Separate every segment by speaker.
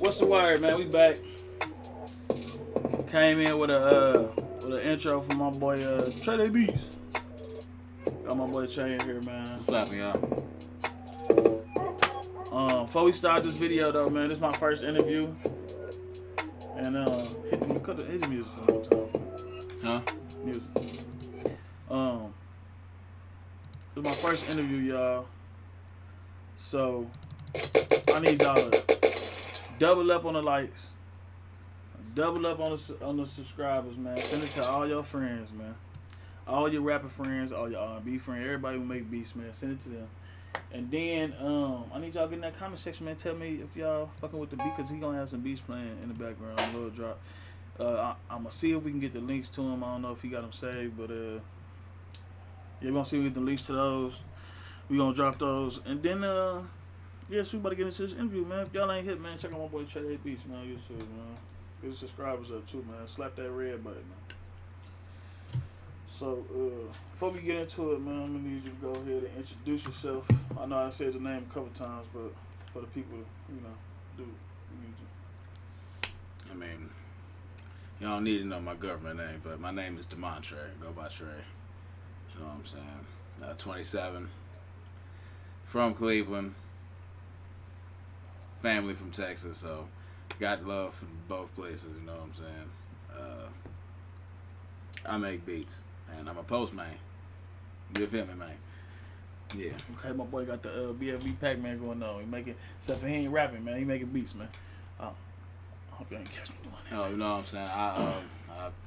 Speaker 1: What's the word, man? We back. Came in with an intro from my boy TreDayBeats. Got my boy Trey in here, man.
Speaker 2: What's poppin', y'all?
Speaker 1: Before we start this video though, man, this is my first interview. And hit the music one more time.
Speaker 2: Huh?
Speaker 1: Music. This is my first interview, y'all. So I need y'all to double up on the likes. Double up on the subscribers, man. Send it to all your friends, man. All your rapper friends, all your R&B friends, everybody who make beats, man. Send it to them. And then I need y'all get in that comment section, man. Tell me if y'all fucking with the beat, cause he gonna have some beats playing in the background. A little drop. I'm gonna see if we can get the links to him. I don't know if he got them saved, but yeah, we gonna see if we get the links to those. We gonna drop those, and then yes, we about to get into this interview, man. If y'all ain't hit, man, check out my boy TreDayBeats, man, on YouTube, man. Get the subscribers up too, man. Slap that red button, man. So, before we get into it, man, I'm gonna need you to go ahead and introduce yourself. I know I said your name a couple times, but for the people, we need you.
Speaker 2: I mean, you don't need to know my government name, but my name is Demontre. Go by Trey. You know what I'm saying? 27. From Cleveland. Family from Texas, so got love from both places, you know what I'm saying? I make beats, and I'm a postman. You feel me, man? Yeah.
Speaker 1: Okay, my boy got the BFB Pac-Man going on. He making, except for he ain't rapping, man. He making beats, man. I hope you ain't catch me doing that.
Speaker 2: Oh, you know what I'm saying? I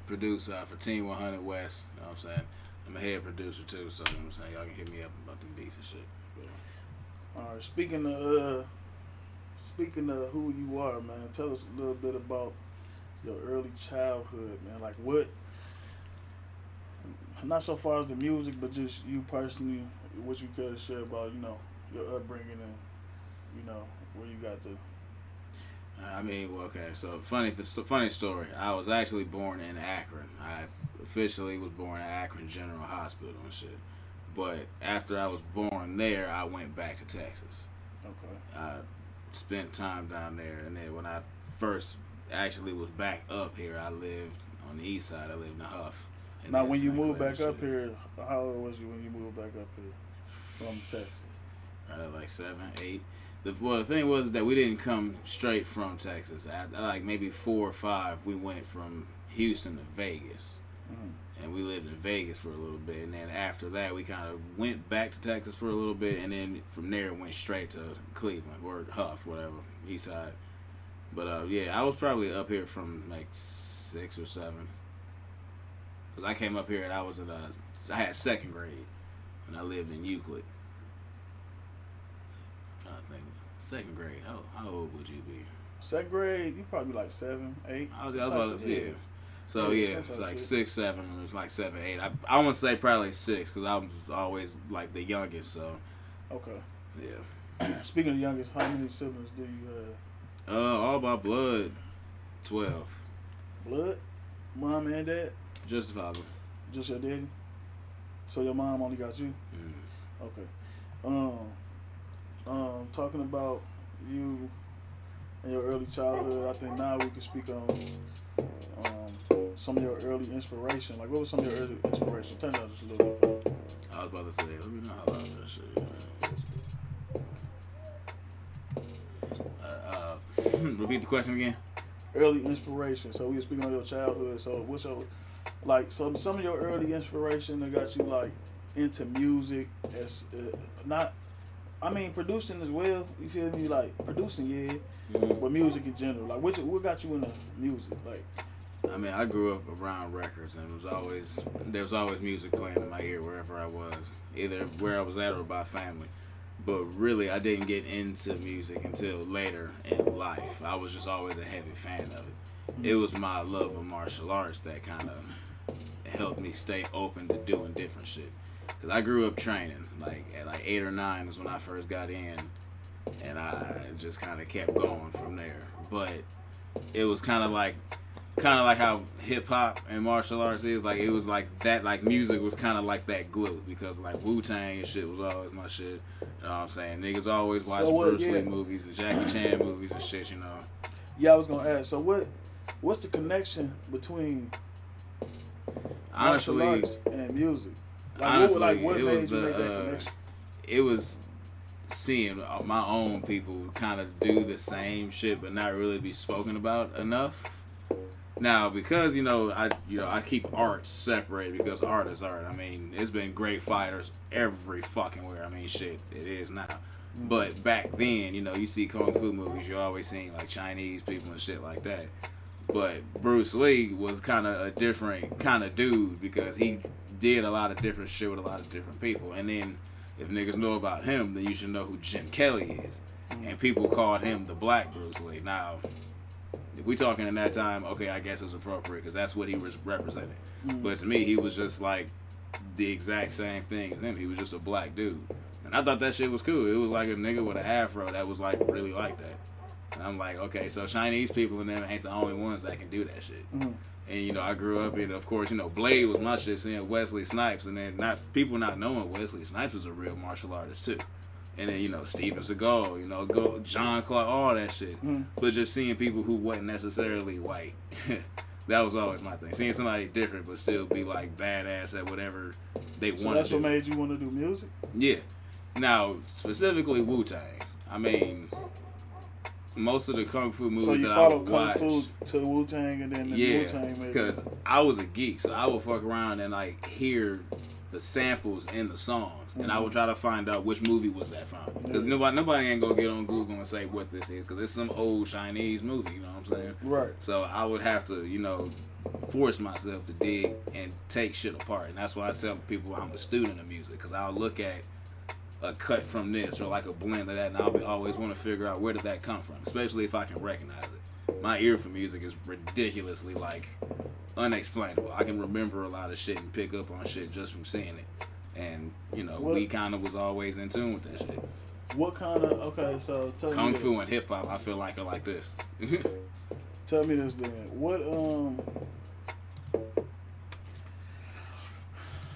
Speaker 2: produce for Team 100 West, you know what I'm saying? I'm a head producer, too, so you know what I'm saying? Y'all can hit me up about them beats and shit. Yeah.
Speaker 1: All right, speaking of who you are, man, tell us a little bit about your early childhood, man. Like what, not so far as the music, but just you personally, what you care to share about, your upbringing and, where you got the...
Speaker 2: I mean, well, okay, so funny story. I was actually born in Akron. I officially was born at Akron General Hospital and shit. But after I was born there, I went back to Texas.
Speaker 1: Okay.
Speaker 2: I spent time down there, and then when I first actually was back up here, I lived on the east side. I lived in Huff.
Speaker 1: Now, when you moved back up here, how old was you when you moved back up here from Texas?
Speaker 2: Like 7, 8. The thing was that we didn't come straight from Texas. Like maybe 4 or 5, we went from Houston to Vegas. Mm-hmm. And we lived in Vegas for a little bit. And then after that, we kind of went back to Texas for a little bit. And then from there, went straight to Cleveland or Huff, whatever, east side. But yeah, I was probably up here from like 6 or 7. Because I came up here and I was I had 2nd grade. And I lived in Euclid. I'm trying to think. 2nd grade, how old would you be?
Speaker 1: 2nd grade, you probably like 7, 8.
Speaker 2: I was about to say. So yeah, it's like 6, 7. It was like 7, 8. I want to say probably 6 because I was always like the youngest. So
Speaker 1: okay,
Speaker 2: yeah.
Speaker 1: Speaking of youngest, how many siblings do you have?
Speaker 2: All by blood, 12.
Speaker 1: Blood, mom and dad.
Speaker 2: Just the father.
Speaker 1: Just your daddy. So your mom only got you. Okay. Talking about you and your early childhood, I think now we can speak on some of your early inspiration. Like, what was some of your early inspiration? Turn down just a little bit.
Speaker 2: I was about to say, let me know how loud that shit is. Repeat the question again.
Speaker 1: Early inspiration. So we were speaking on your childhood. So what's your so some of your early inspiration that got you like into music as producing as well. You feel me? Like producing, yeah, but music in general. Like what got you into music? Like,
Speaker 2: I mean, I grew up around records, and there was always music playing in my ear wherever I was, either where I was at or by family. But really, I didn't get into music until later in life. I was just always a heavy fan of it. It was my love of martial arts that kind of helped me stay open to doing different shit. Cause I grew up training, like at like 8 or 9 is when I first got in, and I just kind of kept going from there. But it was kind of like how hip hop and martial arts is. Like it was like that. Like music was kind of like that glue, because like Wu-Tang and shit was always my shit. You know what I'm saying? Niggas always watch Bruce Lee movies and Jackie Chan movies and shit. You know.
Speaker 1: Yeah, I was gonna ask. So what's the connection between martial
Speaker 2: Honestly,
Speaker 1: arts and music?
Speaker 2: honestly,
Speaker 1: What
Speaker 2: it was
Speaker 1: made you make that connection?
Speaker 2: it was seeing my own people kind of do the same shit, but not really be spoken about enough. Now, because I keep arts separated because art is art. I mean, it's been great fighters every fucking where. I mean, shit, it is now. But back then, you see kung fu movies. You always seen like Chinese people and shit like that. But Bruce Lee was kind of a different kind of dude because he did a lot of different shit with a lot of different people. And then if niggas know about him, then you should know who Jim Kelly is. And people called him the Black Bruce Lee. Now, if we talking in that time, okay, I guess it's appropriate because that's what he was representing. But to me, he was just like the exact same thing as him. He was just a black dude. And I thought that shit was cool. It was like a nigga with an afro that was like really like that. And I'm like, okay, so Chinese people and them ain't the only ones that can do that shit. And I grew up in, of course, Blade was my shit, seeing Wesley Snipes, and then people not knowing Wesley Snipes was a real martial artist too. And then Steven Seagal, John Clark, all that shit. But just seeing people who wasn't necessarily white, that was always my thing. Seeing somebody different but still be like badass at whatever they want to do.
Speaker 1: That's what made you want to do music?
Speaker 2: Yeah. Now, specifically Wu-Tang. I mean, most of the kung fu movies that I would watch.
Speaker 1: So you followed kung fu to Wu-Tang and then the Wu-Tang made
Speaker 2: because I was a geek, so I would fuck around and like hear the samples in the songs, and I would try to find out which movie was that from. Because nobody ain't gonna get on Google and say what this is, because it's some old Chinese movie. You know what I'm saying?
Speaker 1: Right.
Speaker 2: So I would have to, force myself to dig and take shit apart, and that's why I tell people I'm a student of music, because I'll look at a cut from this or like a blend of that, and I'll always want to figure out where did that come from, especially if I can recognize it. My ear for music is ridiculously like unexplainable. I can remember a lot of shit and pick up on shit just from seeing it, and we kind of was always in tune with that shit.
Speaker 1: What kind of so tell me
Speaker 2: kung fu and hip hop I feel like are like this.
Speaker 1: Tell me this then. What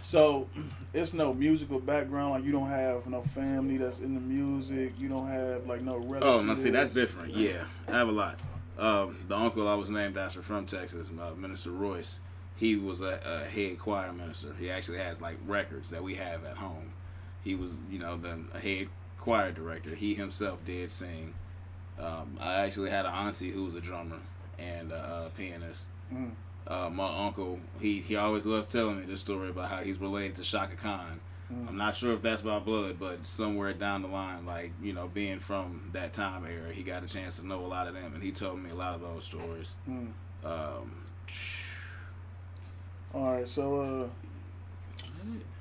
Speaker 1: So it's no musical background, like you don't have no family that's in the music, you don't have like no relatives.
Speaker 2: Oh, no, see, that's different. Yeah, I have a lot. The uncle I was named after from Texas, Minister Royce, he was a head choir minister. He actually has like records that we have at home. He was, then a head choir director. He himself did sing. I actually had an auntie who was a drummer and a pianist. My uncle, he always loved telling me this story about how he's related to Shaka Khan. I'm not sure if that's by blood, but somewhere down the line, like, being from that time era, he got a chance to know a lot of them, and he told me a lot of those stories.
Speaker 1: Alright, so,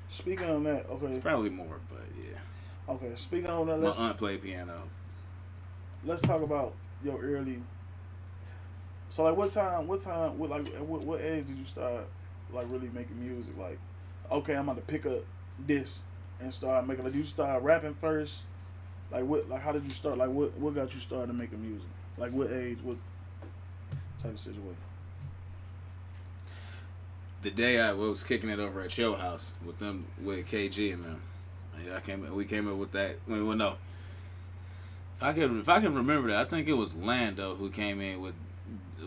Speaker 1: speaking on that, okay.
Speaker 2: It's probably more, but yeah.
Speaker 1: Okay, speaking on that,
Speaker 2: my aunt played piano.
Speaker 1: Let's talk about your early. So like, what age did you start like really making music? Like, okay, I'm gonna pick up this and start making. Like, did you start rapping first? Like what? Like how did you start? Like what got you started making music? Like what age? What type of situation?
Speaker 2: The day I was kicking it over at your house with KG and them. We came up with that. Well, no. If I can remember that, I think it was Lando who came in with.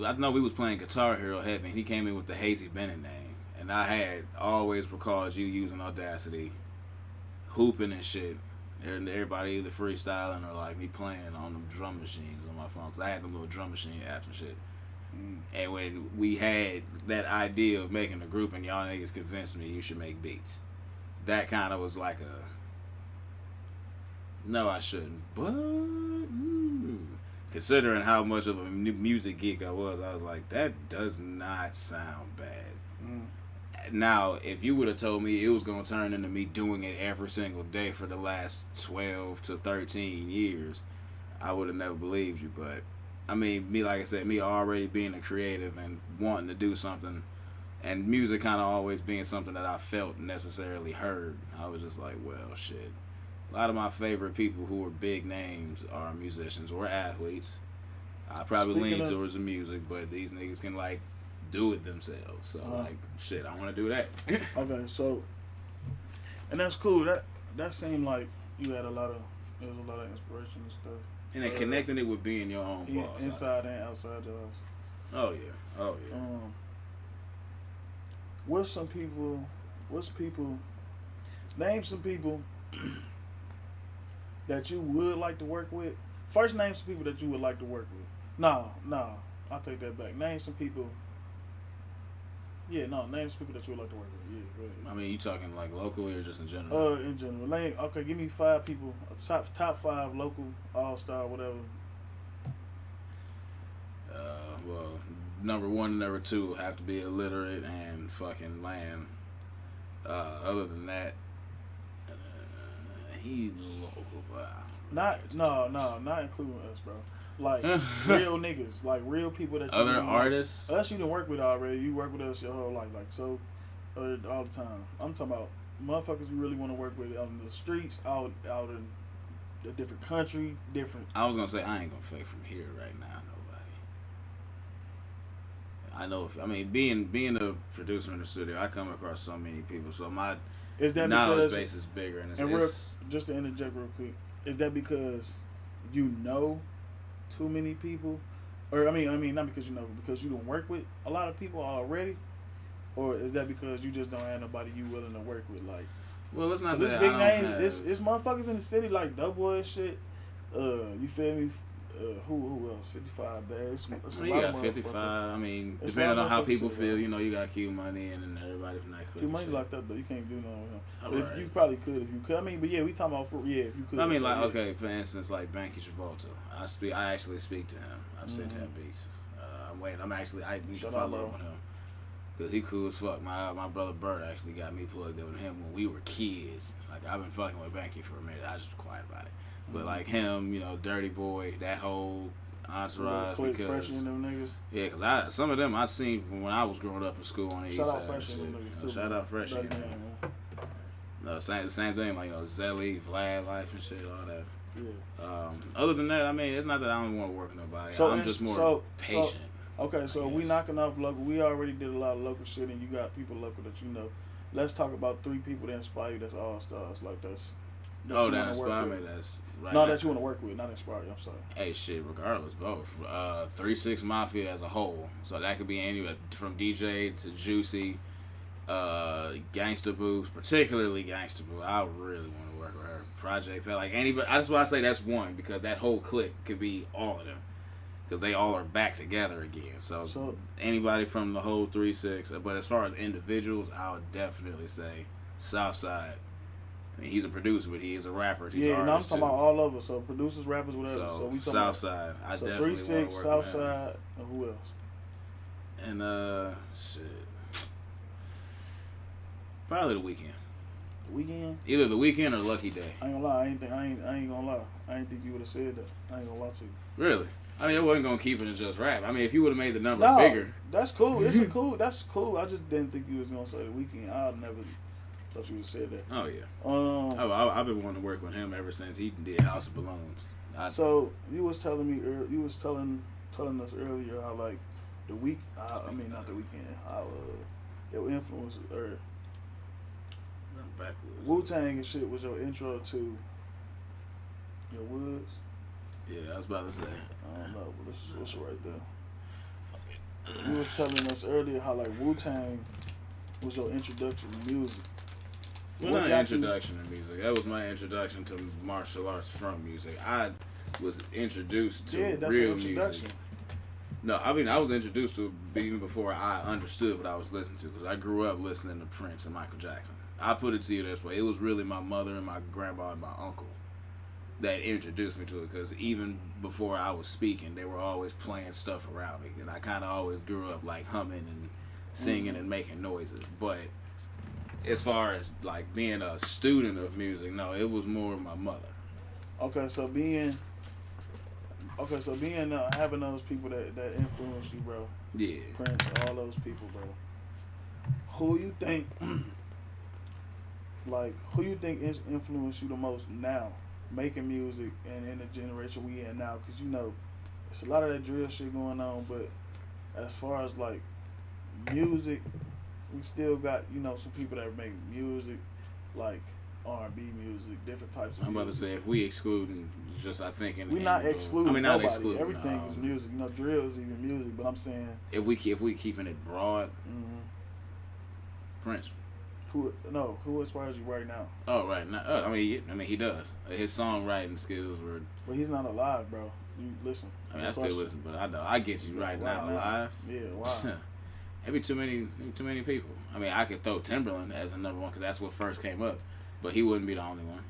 Speaker 2: I know we was playing Guitar Hero Heavy, and he came in with the Hazy Bennett name, and I had always recalled you using Audacity, hooping and shit, and everybody either freestyling or like me playing on them drum machines on my phone, cause I had them little drum machine apps and shit. And when we had that idea of making a group, and y'all niggas convinced me you should make beats, that kind of was like a no, I shouldn't, but considering how much of a music geek I was like, that does not sound bad. Now, if you would have told me it was going to turn into me doing it every single day for the last 12 to 13 years, I would have never believed you. But, I mean, like I said, me already being a creative and wanting to do something, and music kind of always being something that I felt necessarily heard, I was just like, well, shit. A lot of my favorite people who are big names are musicians or athletes. I probably lean towards the music, but these niggas can like do it themselves. So like, shit, I want to do that.
Speaker 1: Okay, so, and that's cool. That seemed like you had there was a lot of inspiration and stuff.
Speaker 2: And then connecting it with being your own boss.
Speaker 1: Inside and outside your house.
Speaker 2: Oh yeah. Oh yeah.
Speaker 1: What's people? Name some people that you would like to work with. First, name some people that you would like to work with. Nah, I'll take that back. Name some people. Yeah, no, name some people that you would like to work with. Yeah, go ahead.
Speaker 2: I mean, you talking like locally or just in general?
Speaker 1: In general. Okay, give me 5 people. Top 5 local, all-star, whatever.
Speaker 2: Well, number 1 and number 2 have to be illiterate and fucking land. Other than that, he's local, but
Speaker 1: not including us, bro. Like real niggas, like real people that you
Speaker 2: other artists.
Speaker 1: Like, us you done work with already. You work with us your whole life, like so, all the time. I'm talking about motherfuckers you really want to work with on the streets, out in a different country, different.
Speaker 2: I was gonna say I ain't gonna fake from here right now. I know being a producer in the studio, I come across so many people, so my knowledge base is bigger. And
Speaker 1: just to interject real quick, is that because you know too many people, or I mean not because you know, because you don't work with a lot of people already, or is that because you just don't have nobody you willing to work with? Like,
Speaker 2: well, it's not
Speaker 1: that. This big names, it's motherfuckers in the city like Doughboy and shit. You feel me? Who else? 55 bags.
Speaker 2: You got 55. I mean, depending on how people feel, you know, you got Q Money and everybody from that clip.
Speaker 1: Q Money locked up though. You can't do nothing with him. But if you probably could if you could. I mean, but yeah, we talking about if you could.
Speaker 2: I mean, like okay, for instance, like Banky Travolta. I actually speak to him. I've sent him beats. I need to follow up on him because he cool as fuck. My brother Bert actually got me plugged in with him when we were kids. Like I've been fucking with Banky for a minute. I just was quiet about it. But like him, you know, Dirty Boy, that whole entourage. Because
Speaker 1: them niggas.
Speaker 2: Yeah, because some of them I seen from when I was growing up in school on the east side. Shout out Fresh. Same thing, like, you know, Zelly, Vlad Life and shit, all that. Yeah. Other than that, I mean, it's not that I don't want to work with nobody. I'm just more patient.
Speaker 1: So we knocking off local. We already did a lot of local shit, and you got people local that you know. Let's talk about 3 people that inspire you. That's all stars. Like that
Speaker 2: inspire me. That's right.
Speaker 1: No, that you want to work with, not inspire you. I'm sorry.
Speaker 2: Hey, shit. Regardless, both. 3-6 Mafia as a whole. So that could be anywhere from DJ to Juicy, Gangsta Boots, particularly Gangsta Boo. I really want to work with her. Project Pet, like anybody. That's why I say that's one, because that whole clique could be all of them, because they all are back together again. So anybody from the whole 3-6. But as far as individuals, I would definitely say Southside. I mean, he's a producer, but he is a rapper. He's an artist
Speaker 1: I'm talking about all of us. So producers, rappers, whatever. So we talking
Speaker 2: Southside. I definitely
Speaker 1: 3-6, Southside, and who else?
Speaker 2: And shit. Probably The Weeknd.
Speaker 1: The Weeknd?
Speaker 2: Either The Weeknd or Lucky Day.
Speaker 1: I ain't gonna lie. I ain't gonna lie. I ain't think you would have said that. I ain't gonna lie to you.
Speaker 2: Really? I mean, I wasn't gonna keep it in just rap. I mean, if you would have made the number bigger.
Speaker 1: That's cool. That's cool. I just didn't think you was gonna say The Weeknd. I never thought you would have said that.
Speaker 2: Oh yeah. I've been wanting to work with him ever since he did House of Balloons.
Speaker 1: So you was telling me, you was telling us earlier how like The Weeknd. Not The Weeknd. How your influence or Wu-Tang and shit was your intro to your Woods.
Speaker 2: Yeah, I was about to say.
Speaker 1: I don't know, but it's right there. You was telling us earlier how like Wu-Tang was your introduction to music.
Speaker 2: Well, not an introduction to music. That was my introduction to martial arts from music. I was introduced to real music. No, I mean, I was introduced to it even before I understood what I was listening to, because I grew up listening to Prince and Michael Jackson. I put it to you this way. It was really my mother and my grandma and my uncle that introduced me to it, because even before I was speaking, they were always playing stuff around me, and I kind of always grew up like humming and singing and making noises. But as far as like being a student of music, no, it was more my mother. Having those people that influence you, bro. Yeah.
Speaker 1: Prince, all those people, bro. Who you think influenced you the most now, making music and in the generation we in now? Because you know, it's a lot of that drill shit going on, but as far as like music, we still got, you know, some people that make music like R&B music, different types of
Speaker 2: I'm
Speaker 1: music.
Speaker 2: about to say if we excluding just I think
Speaker 1: We're not excluding
Speaker 2: not
Speaker 1: nobody.
Speaker 2: excluding
Speaker 1: Everything is music. You know, drill is even music. But I'm saying
Speaker 2: if we keeping it broad, Prince.
Speaker 1: who inspires you right now?
Speaker 2: Oh, right now. I mean, he does. His songwriting skills were.
Speaker 1: But he's not alive, bro. You listen.
Speaker 2: I mean, I still listen, but I know I get you right now alive.
Speaker 1: Yeah, wow.
Speaker 2: Maybe too many people. I mean, I could throw Timberland as a number one because that's what first came up, but he wouldn't be the only one.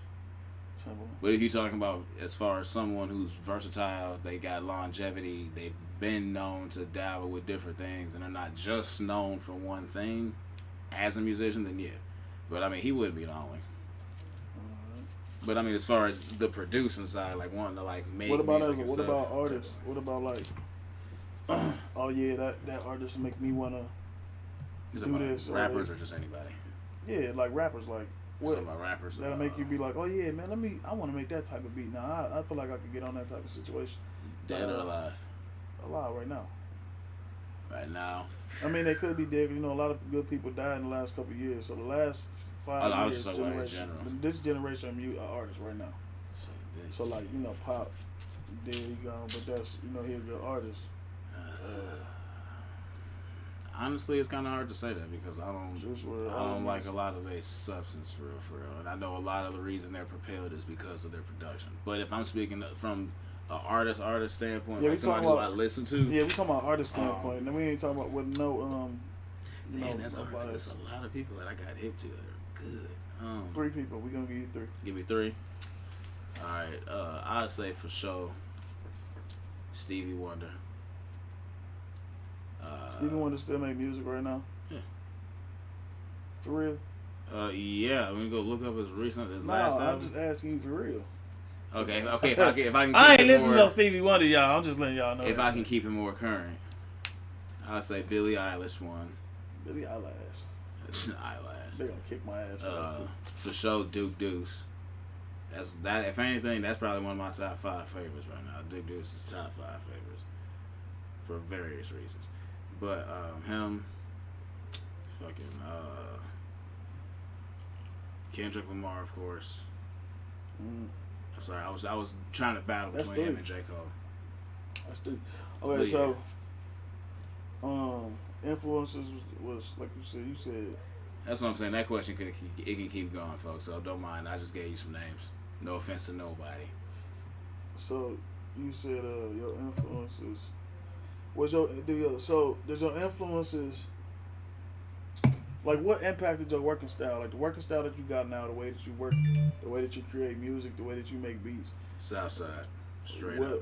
Speaker 1: Timberland.
Speaker 2: But if you're talking about as far as someone who's versatile, they got longevity, they've been known to dabble with different things, and they're not just known for one thing as a musician, then yeah. But I mean, he wouldn't be the only. But I mean, as far as the producing side, like wanting to like make
Speaker 1: what about
Speaker 2: music
Speaker 1: what about artists? What about like, oh yeah, that artist make me wanna do this.
Speaker 2: Rappers or just anybody?
Speaker 1: Yeah, like rappers. Like what?
Speaker 2: Talking about rappers.
Speaker 1: That'll make you be like, oh yeah, man, I want to make that type of beat. Now I feel like I could get on that type of situation.
Speaker 2: Dead or alive?
Speaker 1: Alive right now.
Speaker 2: Right now.
Speaker 1: I mean, they could be dead. You know, a lot of good people died in the last couple of years. So the last 5 years, this generation of artists right now. So like, you know, Pop, dead, he gone, but that's, you know, he's a good artist.
Speaker 2: Honestly, it's kind of hard to say that because I don't like a lot of their substance for real. And I know a lot of the reason they're propelled is because of their production. But if I'm speaking from an artist standpoint, like somebody who I listen to.
Speaker 1: Yeah, we talking about artist standpoint. And we ain't talking about with no
Speaker 2: that's a lot of people that I got hip to that are good.
Speaker 1: 3 people. We gonna give you 3.
Speaker 2: Give me 3. All right. I'd say for sure Stevie Wonder.
Speaker 1: Stevie Wonder still make music right now?
Speaker 2: Yeah.
Speaker 1: For real?
Speaker 2: Yeah. We can go look up his last album.
Speaker 1: I'm just asking you for real.
Speaker 2: Okay. If I can.
Speaker 1: I ain't listening to Stevie Wonder, y'all. I'm just letting y'all know.
Speaker 2: If I can keep it more current, I'll say Billie Eilish one.
Speaker 1: Billie Eilish.
Speaker 2: Eyelash.
Speaker 1: They gonna kick my ass.
Speaker 2: For sure, Duke Deuce. That's that. If anything, that's probably one of my top 5 favorites right now. Duke Deuce is top 5 favorites for various reasons. But him, fucking Kendrick Lamar, of course. I'm sorry, I was trying to battle between him and J. Cole.
Speaker 1: That's stupid. Okay, but so influences was like you said.
Speaker 2: That's what I'm saying. That question can keep going, folks. So don't mind. I just gave you some names. No offense to nobody.
Speaker 1: So you said your influences. Does your influences, like, what impacted your working style? Like the working style that you got now, the way that you work, the way that you create music, the way that you make beats.
Speaker 2: Southside, straight up.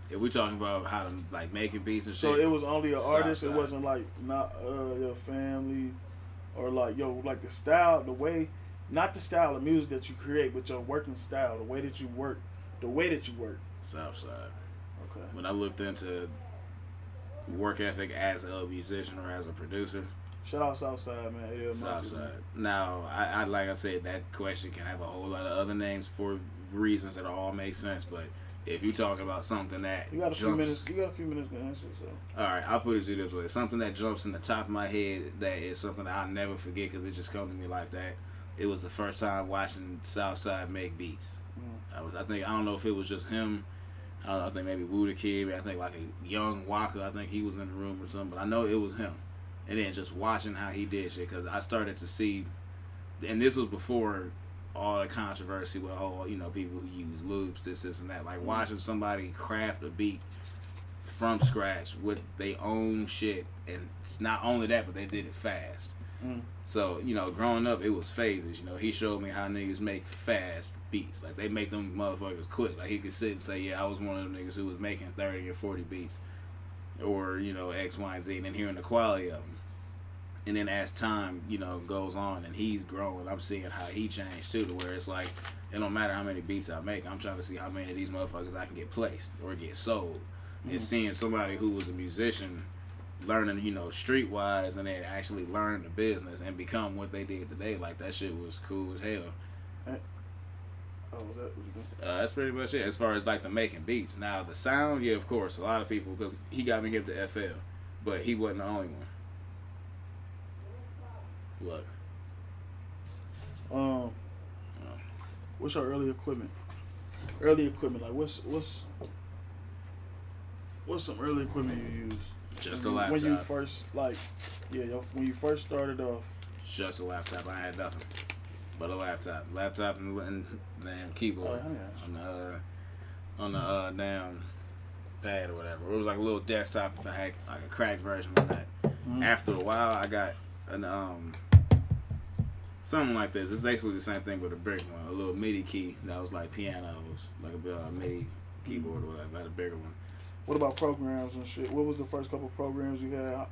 Speaker 2: If we talking about how to like making beats and shit.
Speaker 1: So it was only an artist. It wasn't like not your family, or like like the style, the way, not the style of music that you create, but your working style, the way that you work,
Speaker 2: Southside.
Speaker 1: Okay.
Speaker 2: When I looked into work ethic as a musician or as a producer.
Speaker 1: Shout out Southside, man.
Speaker 2: Southside. Now, I like I said, that question can have a whole lot of other names for reasons that all make sense, but if you talking about something that
Speaker 1: you got a few minutes to answer. So
Speaker 2: all right, I'll put it to you this way: something that jumps in the top of my head that is something that I'll never forget because it just come to me like that. It was the first time watching Southside make beats. I don't know if it was just him. I think maybe Woo the Kid. I think like a young Waka. I think he was in the room or something. But I know it was him. And then just watching how he did shit, because I started to see, and this was before all the controversy with all, people who use loops, this and that. Like watching somebody craft a beat from scratch with their own shit, and it's not only that, but they did it fast. So, growing up, it was phases. He showed me how niggas make fast beats. Like, they make them motherfuckers quick. Like, he could sit and say, yeah, I was one of them niggas who was making 30 or 40 beats. Or, X, Y, and Z. And then hearing the quality of them. And then as time, goes on and he's growing, I'm seeing how he changed, too, to where it's like, it don't matter how many beats I make. I'm trying to see how many of these motherfuckers I can get placed or get sold. And seeing somebody who was a musician learning, streetwise, and then actually learn the business and become what they did today. Like, that shit was cool as hell. That's pretty much it as far as like the making beats. Now the sound, yeah, of course, a lot of people, because he got me hip to FL, but he wasn't the only one. What?
Speaker 1: Um, what's your early equipment? Early equipment, like what's some early equipment you use?
Speaker 2: Just a
Speaker 1: When you
Speaker 2: laptop.
Speaker 1: first when you first started off.
Speaker 2: Just a laptop. I had nothing but a laptop. Laptop and damn keyboard
Speaker 1: Yeah.
Speaker 2: on the damn pad or whatever. It was like a little desktop. If I had like a cracked version of that.
Speaker 1: Mm-hmm.
Speaker 2: After a while, I got an something like this. It's basically the same thing with a brick one. A little MIDI key that was like pianos, like a MIDI keyboard or whatever. I had a bigger one.
Speaker 1: What about programs and shit? What was the first couple programs you had?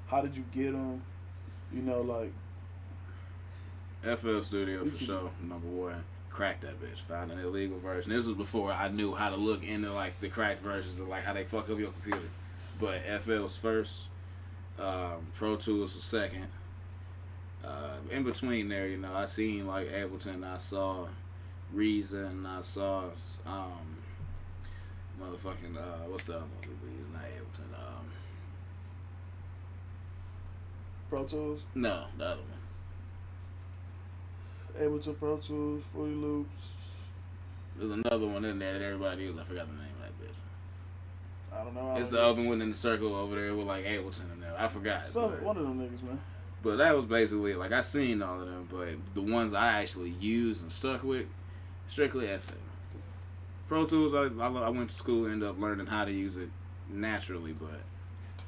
Speaker 1: How did you get them? You know, like
Speaker 2: FL Studio for sure, number one. Cracked that bitch. Found an illegal version. This was before I knew how to look into like the cracked versions of like how they fuck up your computer. But FL was first. Pro Tools was second. In between there, you know, I seen like Ableton. I saw Reason. I saw motherfucking what's the other one we use? Not Ableton.
Speaker 1: Pro Tools,
Speaker 2: No, the other one.
Speaker 1: Ableton Pro Tools, Fruity Loops.
Speaker 2: There's another one in there that everybody uses. I forgot the name of that bitch.
Speaker 1: I don't know.
Speaker 2: It's the other one in the circle over there with like Ableton in there. I forgot.
Speaker 1: One of them niggas, man.
Speaker 2: But that was basically like I seen all of them, but the ones I actually used and stuck with, strictly FL. Pro Tools, I went to school, ended up learning how to use it naturally, but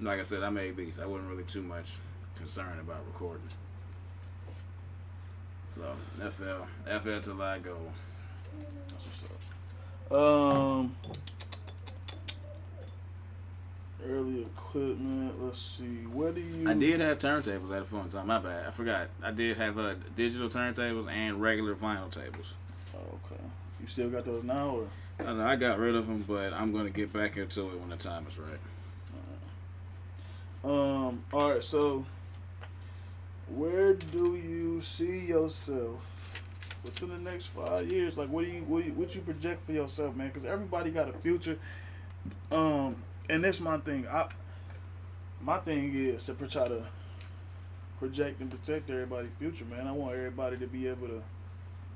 Speaker 2: like I said, I made beats. I wasn't really too much concerned about recording. So FL till I go.
Speaker 1: That's what's up. Early equipment. Let's see. Where do you?
Speaker 2: I did have turntables at a point in time. My bad. I forgot. I did have digital turntables and regular vinyl tables.
Speaker 1: Oh, okay. You still got those now, or?
Speaker 2: I don't know. I got rid of them, but I'm gonna get back into it when the time is right.
Speaker 1: All right. So, where do you see yourself within the next 5 years? Like, what you project for yourself, man? Because everybody got a future. And that's my thing. My thing is to try to project and protect everybody's future, man. I want everybody to be able to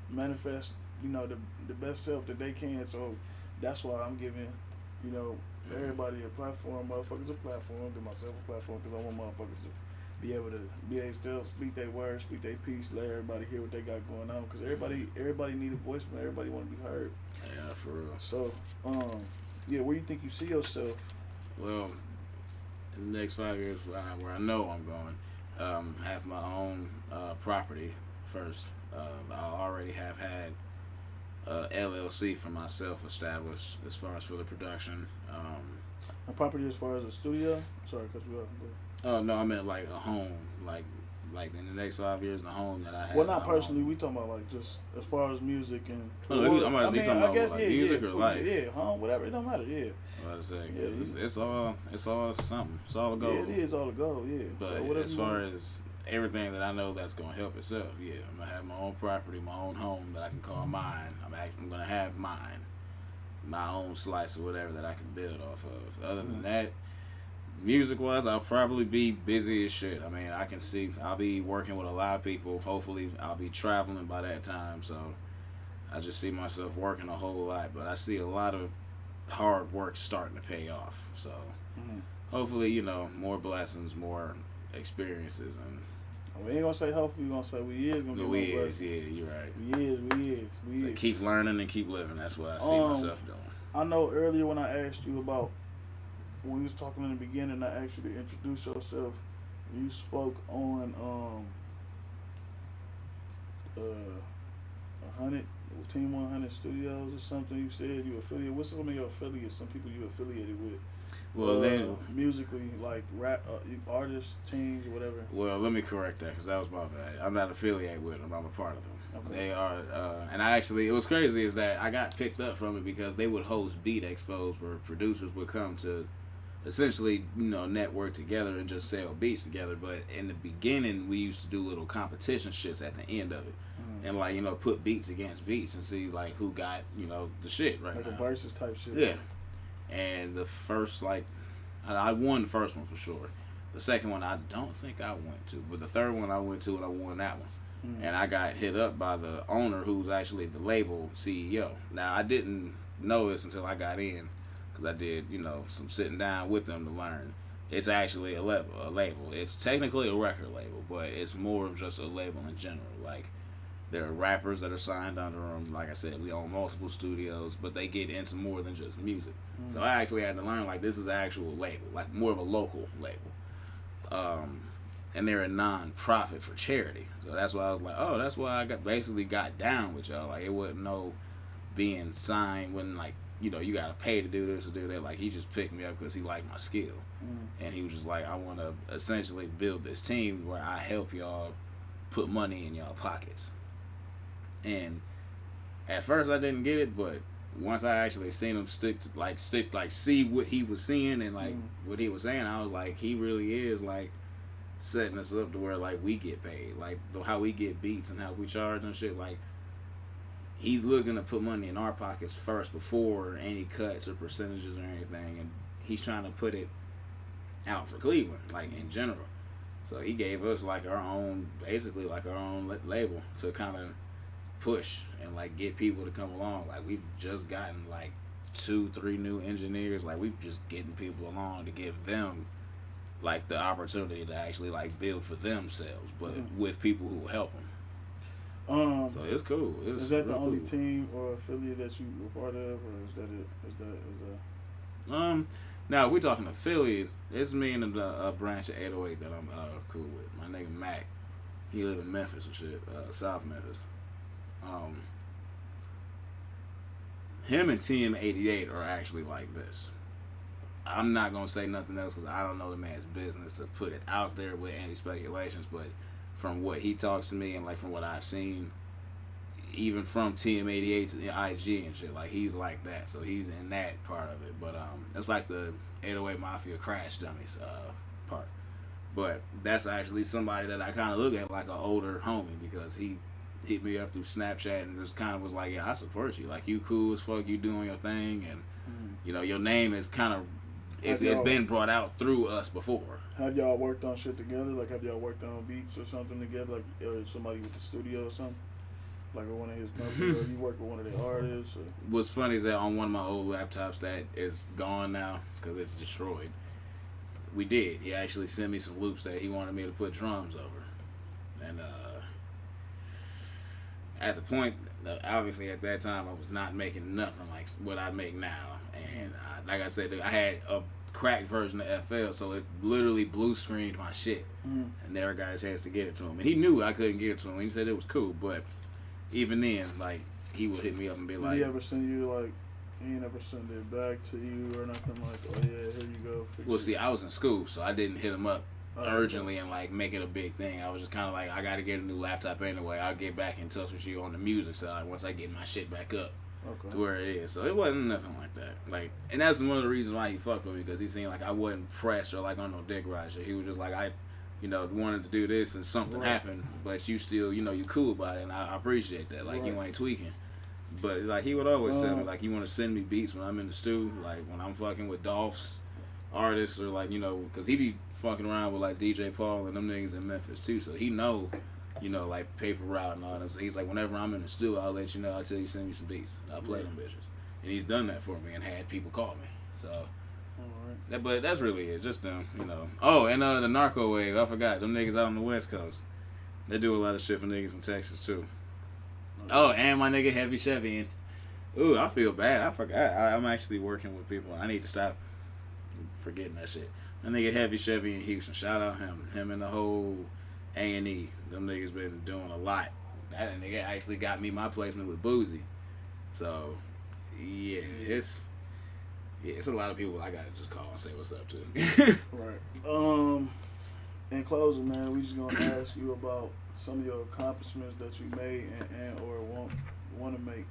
Speaker 1: manifest, you know, the best self that they can. So that's why I'm giving, you know, everybody a platform. Motherfuckers a platform. Give myself a platform because I want motherfuckers to be able to still speak their words, speak their piece, let everybody hear what they got going on. Because everybody need a voice, man. Everybody want to be heard.
Speaker 2: Yeah, for real.
Speaker 1: So, yeah, where you think you see yourself?
Speaker 2: Well, in the next 5 years, where I know I'm going, have my own property first. I already have had LLC for myself established as far as for the production.
Speaker 1: A property as far as a studio? Sorry, cut you off.
Speaker 2: Oh no, I meant like a home, like in the next 5 years, the home that I have.
Speaker 1: Well, not personally. We talking about like just as far as music and.
Speaker 2: I'm talking about like music or life.
Speaker 1: Yeah, home, whatever. It don't matter. Yeah.
Speaker 2: I was about to say, cause it's all something. It's all a goal.
Speaker 1: Yeah, it is all a goal. Yeah.
Speaker 2: But
Speaker 1: so
Speaker 2: as far as everything that I know that's gonna help itself, yeah, I'm gonna have my own property, my own home that I can call mine. I'm gonna have mine, my own slice of whatever that I can build off of. Other than that, music wise, I'll probably be busy as shit. I mean, I'll be working with a lot of people. Hopefully, I'll be traveling by that time. So I just see myself working a whole lot, but I see a lot of hard work starting to pay off. So hopefully, you know, more blessings, more experiences, and
Speaker 1: we ain't gonna say hopefully. We gonna say we is gonna get more blessings.
Speaker 2: Yeah, you're right.
Speaker 1: We is.
Speaker 2: Keep learning and keep living. That's what I see myself doing.
Speaker 1: I know earlier when I asked you about when we was talking in the beginning, I asked you to introduce yourself. You spoke on 100 Team 100 Studios or something. You said you affiliated. What's some of your affiliates? Some people you affiliated with.
Speaker 2: Well,
Speaker 1: musically, like rap artists, teams, or whatever.
Speaker 2: Well, let me correct that because that was my bad. I'm not affiliated with them. I'm a part of them.
Speaker 1: Okay.
Speaker 2: They are, and I actually, it was crazy is that I got picked up from it because they would host beat expos where producers would come to essentially, you know, network together and just sell beats together. But in the beginning, we used to do little competition shits at the end of it. And like, you know, put beats against beats and see like who got, you know, the shit right
Speaker 1: like
Speaker 2: now.
Speaker 1: a versus type shit.
Speaker 2: Yeah. And the first, like, I won the first one for sure. The second one I don't think I went to, but the third one I went to and I won that one. And I got hit up by the owner, who's actually the label CEO. Now, I didn't know this until I got in, because I did, some sitting down with them to learn. It's actually a label. It's technically a record label, but it's more of just a label in general. Like, there are rappers that are signed under them. Like I said, we own multiple studios, but they get into more than just music. So I actually had to learn, like, this is an actual label, like more of a local label. And they're a non-profit for charity. So that's why I was like, oh, that's why I basically got down with y'all. Like, it wasn't no being signed when, like, you got to pay to do this or do that. Like, he just picked me up because he liked my skill. And he was just like, I want to essentially build this team where I help y'all put money in y'all pockets. And at first I didn't get it, but once I actually seen him see what he was seeing and like what he was saying, I was like, he really is like setting us up to where like we get paid, like how we get beats and how we charge and shit. Like, he's looking to put money in our pockets first before any cuts or percentages or anything, and he's trying to put it out for Cleveland, like in general. So he gave us like our own, basically like our own label to kind of push and like get people to come along. Like, we've just gotten like 2-3 new engineers. Like, we've just getting people along to give them like the opportunity to actually like build for themselves, but with people who will help them. So it's cool.
Speaker 1: Is that the only team or affiliate that you were part of, or is that it? Is that
Speaker 2: Now if we're talking affiliates, it's me and a branch of 808 that I'm cool with. My nigga Mac, he live in Memphis and shit, South Memphis. Him and TM88 are actually like this. I'm not gonna say nothing else because I don't know the man's business to put it out there with any speculations, but from what he talks to me and like from what I've seen, even from TM88 to the IG and shit, like he's like that. So he's in that part of it. But it's like the 808 Mafia Crash Dummies part. But that's actually somebody that I kind of look at like an older homie, because he hit me up through Snapchat and just kind of was like, yeah, I support you. Like, you cool as fuck, you doing your thing, and your name is kind of it's been brought out through us before.
Speaker 1: Have y'all worked on shit together? Like, have y'all worked on beats or something together? Like, or somebody with the studio or something? Like with one of his companies, or you work with one of the artists? Or?
Speaker 2: What's funny is that on one of my old laptops that is gone now because it's destroyed, we did. He actually sent me some loops that he wanted me to put drums over. And at the point, obviously at that time, I was not making nothing like what I make now. And like I said, I had a cracked version of FL, so it literally blue screened my shit. And never got a chance to get it to him. And he knew I couldn't get it to him. He said it was cool, but even then, like, he would hit me up and be like,
Speaker 1: did he ever send you, like, he ain't ever send it back to you or nothing like, oh yeah, here you go, fix
Speaker 2: well,
Speaker 1: it?
Speaker 2: see, I was in school, so I didn't hit him up urgently and like make it a big thing. I was just kind of like, I gotta get a new laptop anyway. I'll get back in touch with you on the music side once I get my shit back up to where it is. So it wasn't nothing like that. Like, and that's one of the reasons why he fucked with me, because he seemed like I wasn't pressed or like on no dick ride shit. He was just like, I wanted to do this and something happened, but you still, you cool about it, and I appreciate that. Like, you ain't tweaking. But like, he would always tell me, like, you want to send me beats when I'm in the stew, like when I'm fucking with Dolph's artists, or like, because he be fucking around with like DJ Paul and them niggas in Memphis too, so he know, like Paper Route and all that. So he's like, whenever I'm in the stew, I'll let you know. I'll tell you, send me some beats. I'll play them bitches, and he's done that for me and had people call me. So. But that's really it, just them, Oh, and the Narco Wave, I forgot. Them niggas out on the West Coast. They do a lot of shit for niggas in Texas, too. Oh, and my nigga Heavy Chevy. Ooh, I feel bad. I forgot. I'm actually working with people. I need to stop forgetting that shit. That nigga Heavy Chevy in Houston. Shout out him. Him and the whole A&E. Them niggas been doing a lot. That nigga actually got me my placement with Boozy. So, yeah, it's a lot of people I gotta just call and say what's up to.
Speaker 1: Right. In closing, man, we just gonna ask you about some of your accomplishments that you made and or want to make.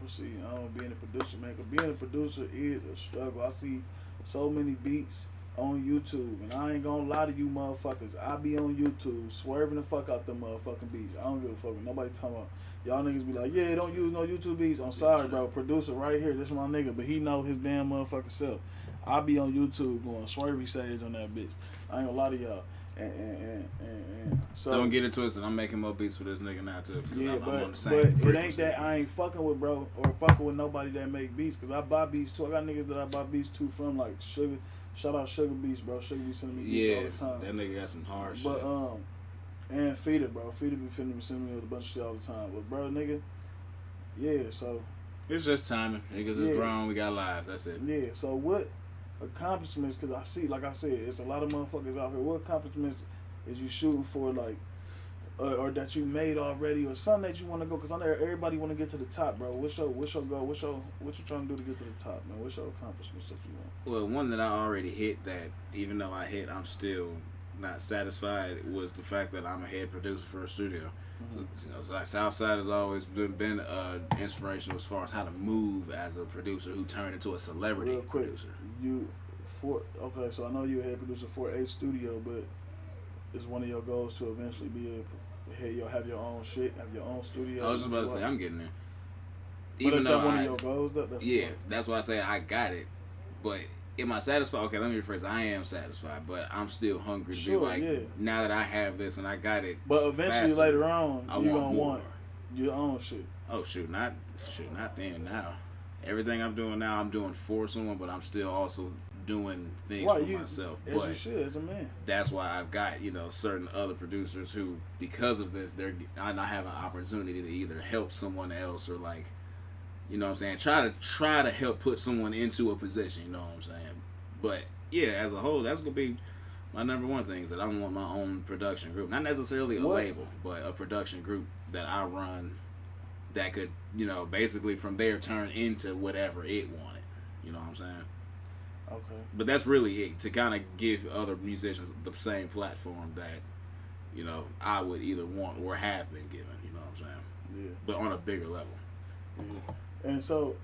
Speaker 1: Proceed. Being a producer, man. 'Cause being a producer is a struggle. I see so many beats on YouTube, and I ain't gonna lie to you, motherfuckers. I be on YouTube swerving the fuck out them motherfucking beats. I don't give a fuck what nobody talking about. Y'all niggas be like, yeah, don't use no YouTube beats. I'm sorry, bro. Producer right here, this is my nigga, but he know his damn motherfucking self. I be on YouTube going swervy stage on that bitch. I ain't gonna lie to y'all. and so
Speaker 2: don't get it twisted. I'm making more beats for this nigga now too.
Speaker 1: Yeah,
Speaker 2: I'm on the
Speaker 1: but
Speaker 2: same
Speaker 1: it ain't
Speaker 2: frequency.
Speaker 1: that I ain't fucking with bro or fucking with nobody that make beats, cause I buy beats too. I got niggas that I buy beats too from, like Sugar. Shout out Sugar Beats, bro. Sugar Beats sending me beats all the time.
Speaker 2: That nigga got some hard shit.
Speaker 1: But and Feeder, bro. Feeder be sending me a bunch of shit all the time. But bro, nigga, yeah. So
Speaker 2: It's just timing. Niggas is grown. We got lives. That's it.
Speaker 1: yeah. So what accomplishments? Cause I see, like I said, it's a lot of motherfuckers out here. What accomplishments is you shooting for, like? Or that you made already, or something that you want to go, because I know everybody want to get to the top, bro. What's your goal? What you trying to do to get to the top, man? What's your accomplishments that you want?
Speaker 2: Well, one that I already hit that, even though I hit, I'm still not satisfied, was the fact that I'm a head producer for a studio.
Speaker 1: Mm-hmm.
Speaker 2: So like Southside has always been inspirational as far as how to move as a producer who turned into a celebrity
Speaker 1: Real quick,
Speaker 2: producer.
Speaker 1: Okay, so I know you're a head producer for a studio, but is one of your goals to eventually have your own shit, have your own studio?
Speaker 2: I was just about to say, I'm getting there.
Speaker 1: But
Speaker 2: Even
Speaker 1: is
Speaker 2: though
Speaker 1: that one of your goals?
Speaker 2: That's why I say I got it. But am I satisfied? Okay, let me rephrase. I am satisfied, but I'm still hungry to be like, now that I have this and I got it.
Speaker 1: But eventually, later on, you're gonna want your own shit.
Speaker 2: Oh not then. Now, everything I'm doing now, I'm doing for someone, but I'm still also doing things for myself.
Speaker 1: As you should, as a man.
Speaker 2: That's why I've got certain other producers who, because of this, I have an opportunity to either help someone else or like, you know what I'm saying, try to help put someone into a position. You know what I'm saying. But yeah, as a whole, that's gonna be my number one thing, is that I want my own production group, not necessarily a label, but a production group that I run that could, basically from there turn into whatever it wanted. You know what I'm saying.
Speaker 1: Okay.
Speaker 2: But that's really it, to kind of give other musicians the same platform that, I would either want or have been given, you know what I'm saying?
Speaker 1: Yeah.
Speaker 2: But on a bigger level.
Speaker 1: Yeah. And so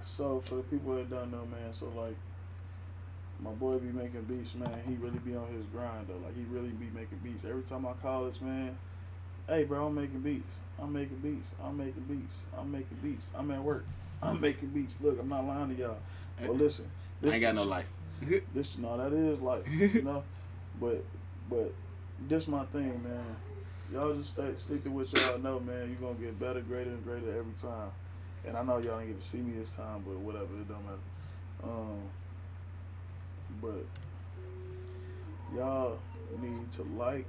Speaker 1: for the people that don't know, man, so like, my boy be making beats, man. He really be on his grind, though. Like, he really be making beats. Every time I call this, man, hey, bro, I'm making beats. I'm making beats. I'm making beats. I'm making beats. I'm at work. I'm making beats. Look, I'm not lying to y'all. But listen.
Speaker 2: I ain't got no life.
Speaker 1: That is life, But this my thing, man. Y'all just stick to what y'all know, man. You're going to get better, greater, and greater every time. And I know y'all didn't get to see me this time, but whatever, it don't matter. But y'all need to like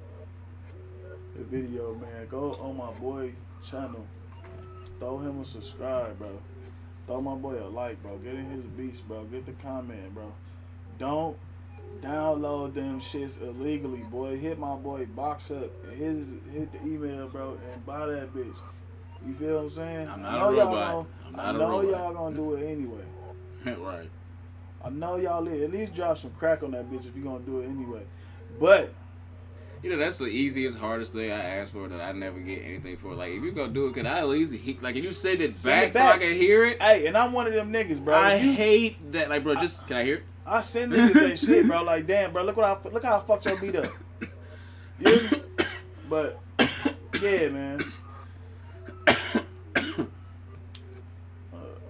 Speaker 1: the video, man. Go on my boy channel. Throw him a subscribe, bro. Throw my boy a like, bro. Get in his beats, bro. Get the comment, bro. Don't download them shits illegally, boy. Hit my boy Box Up and hit the email, bro, and buy that bitch. You feel what I'm saying?
Speaker 2: I'm not a robot.
Speaker 1: I know y'all gonna do it anyway.
Speaker 2: Right.
Speaker 1: I know y'all at least drop some crack on that bitch if you gonna do it anyway. But
Speaker 2: that's the easiest, hardest thing I ask for that I never get anything for. Like, if you gonna do it, could I at least if you send it back so I can hear it?
Speaker 1: Hey, and I'm one of them niggas, bro.
Speaker 2: I hate that. Like, bro, can I hear it?
Speaker 1: I send niggas that shit, bro. Like, damn, bro, look how I fucked your beat up. Yeah? But yeah, man.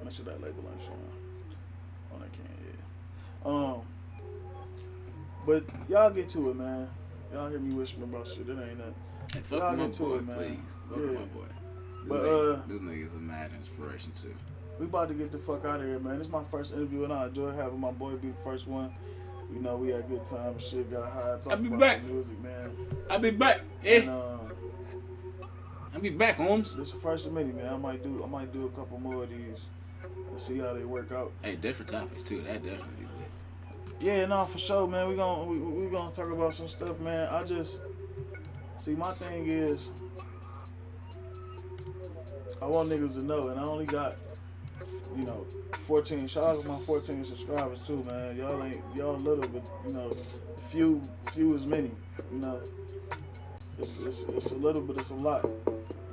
Speaker 1: Make sure that label ain't showing on that can, yeah. But y'all get to it, man. Y'all hear me whispering about shit. It ain't nothing.
Speaker 2: Hey, fuck
Speaker 1: y'all
Speaker 2: my
Speaker 1: get to
Speaker 2: boy,
Speaker 1: it, man.
Speaker 2: please. Fuck my boy. This nigga's a mad inspiration too.
Speaker 1: We about to get the fuck out of here, man. This is my first interview, and I enjoy having my boy be the first one. We had a good time and shit. Got high.
Speaker 2: I'll be
Speaker 1: about
Speaker 2: back.
Speaker 1: Some music, man.
Speaker 2: I'll be back.
Speaker 1: And,
Speaker 2: I'll be back, Holmes.
Speaker 1: This is the first of many, man. I might do a couple more of these and see how they work out.
Speaker 2: Hey, different topics too. That definitely be lit.
Speaker 1: Yeah, no, for sure, man. We gonna talk about some stuff, man. I just see, my thing is, I want niggas to know, and I only got 14. Shout out to my 14 subscribers too, man. Y'all little, but few is many. It's a little, but it's a lot.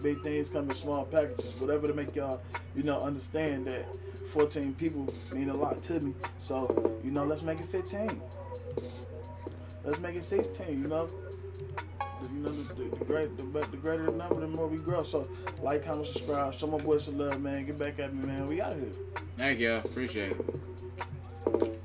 Speaker 1: Big things come in small packages. Whatever to make y'all, understand that 14 people mean a lot to me. So, let's make it 15. Let's make it 16. The greater the number, the more we grow. So, like, comment, subscribe. Show my boy some love, man. Get back at me, man. We out here.
Speaker 2: Thank you. Appreciate it.